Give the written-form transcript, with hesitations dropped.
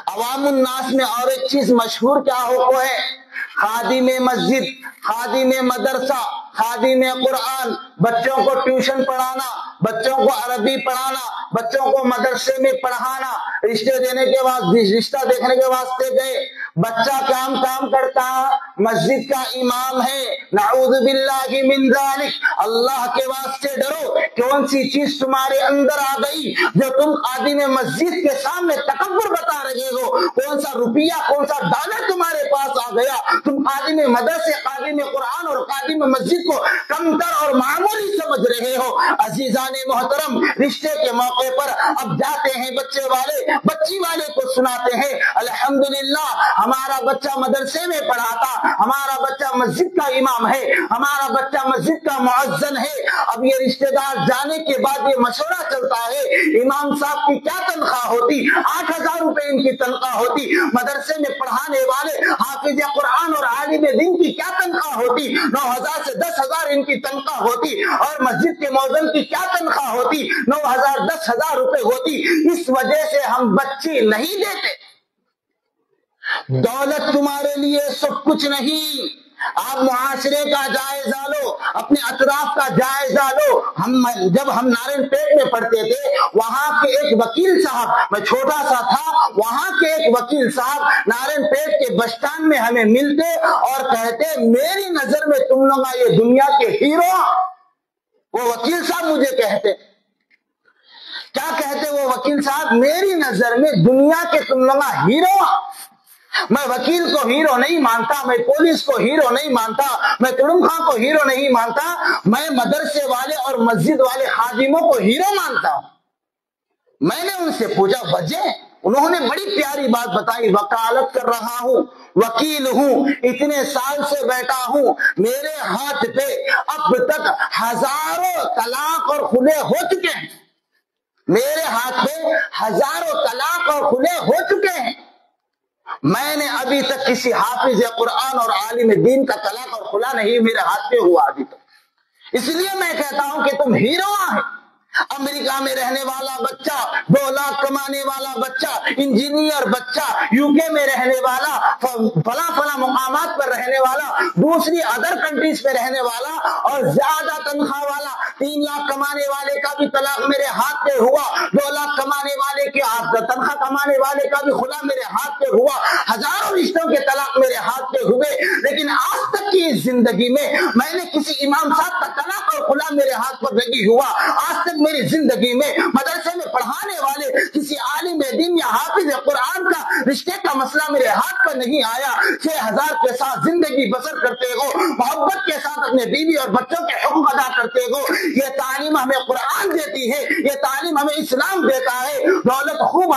عوام الناس میں اور ایک چیز مشہور کیا ہو ہے؟ خادم مسجد، خادم مدرسہ، خادم قرآن، بچوں کو ٹیوشن پڑھانا، بچوں کو عربی پڑھانا، بچوں کو مدرسے میں پڑھانا، رشتے دینے کے بعد رشتہ دیکھنے کے واسطے گئے، بچہ کام کرتا مسجد کا امام ہے، نعوذ باللہ من ذالک، اللہ کے واسطے ڈرو، کون سی چیز تمہارے اندر آ گئی جو تم خادم مسجد کے سامنے تکبر بتا رہے ہو؟ کون سا روپیہ، کون سا ڈالر تمہارے پاس آ گیا؟ تم خادم مدرسے، خادم قرآن اور خادم مسجد کو کمتر اور معمولی سمجھ رہے ہو۔ عزیزان محترم، رشتے کے موقع پر اب جاتے ہیں بچے والے، بچی والے کو سناتے ہیں الحمدللہ ہمارا بچہ مدرسے میں پڑھا تھا، ہمارا بچہ مسجد کا امام ہے، ہمارا بچہ مسجد کا مؤذن ہے۔ اب یہ رشتے دار جانے کے بعد یہ مشورہ چلتا ہے، امام صاحب کی کیا تنخواہ ہوتی؟ 8,000 روپے ان کی تنخواہ ہوتی۔ مدرسے میں پڑھانے والے حافظ قرآن اور عالم دین کی کیا تنخواہ ہوتی؟ 9,000 سے 10,000 ان کی تنخواہ ہوتی۔ اور مسجد کے مؤذن کی کیا تنخواہ ہوتی؟ 9,000 10,000 روپے ہوتی۔ اس وجہ سے ہم بچی نہیں دیتے۔ دولت تمہارے لیے سب کچھ نہیں، آپ معاشرے کا جائزہ لو، اپنے اطراف کا جائزہ لو۔ جب ہم نارائن پیٹ میں پڑھتے تھے، وہاں کے ایک وکیل صاحب، میں چھوٹا سا تھا، وہاں کے ایک وکیل صاحب نارائن پیٹ کے بس اسٹینڈ میں ہمیں ملتے اور کہتے میری نظر میں تم لوگ یہ دنیا کے ہیرو۔ وہ وکیل صاحب مجھے کہتے، کیا کہتے وہ وکیل صاحب؟ میری نظر میں دنیا کے تم لوگ ہیرو۔ میں وکیل کو ہیرو نہیں مانتا، میں پولیس کو ہیرو نہیں مانتا، میں تڑم خان کو ہیرو نہیں مانتا، میں مدرسے والے اور مسجد والے خادموں کو ہیرو مانتا ہوں۔ میں نے ان سے پوچھا وجہ، انہوں نے بڑی پیاری بات بتائی، وکالت کر رہا ہوں، وکیل ہوں، اتنے سال سے بیٹھا ہوں، میرے ہاتھ پہ اب تک ہزاروں طلاق اور خلع ہو چکے ہیں، میرے ہاتھ پہ ہزاروں طلاق اور خلع ہو چکے ہیں، میں نے ابھی تک کسی حافظ قرآن اور عالم دین کا طلاق اور خلا نہیں میرے ہاتھ پہ ہوا ابھی تک۔ اس لیے میں کہتا ہوں کہ تم ہیرو ہیں۔ امریکہ میں رہنے والا بچہ، 2 لاکھ کمانے والا بچہ، انجینئر بچہ، یو کے میں رہنے والا، فلاں مقامات پر رہنے والا، دوسری ادر کنٹریز پہ رہنے والا اور زیادہ تنخواہ والا، 3 لاکھ کمانے والے کا بھی طلاق میرے ہاتھ پہ ہوا، 2 لاکھ کمانے والے کے تنخواہ کمانے والے کا بھی خلا میرے ہاتھ پہ ہوا، ہزاروں رشتوں کے طلاق میرے ہاتھ پہ ہوئے، لیکن آج تک کی اس زندگی میں میں نے کسی امام صاحب کا طلاق اور خلا میرے ہاتھ پر نہیں ہوا۔ آج تک میری زندگی میں مدرسے میں پڑھانے والے کسی عالم دین یا حافظ قرآن کا رشتے کا مسئلہ میرے ہاتھ پر نہیں آیا۔ 6,000 کے ساتھ زندگی بسر کرتے ہو، محبت کے ساتھ اپنے بیوی اور بچوں کے حقوق ادا کرتے ہو، یہ تعلیم ہمیں قرآن دیتی ہے، یہ تعلیم ہمیں اسلام دیتا ہے۔ دولت خوب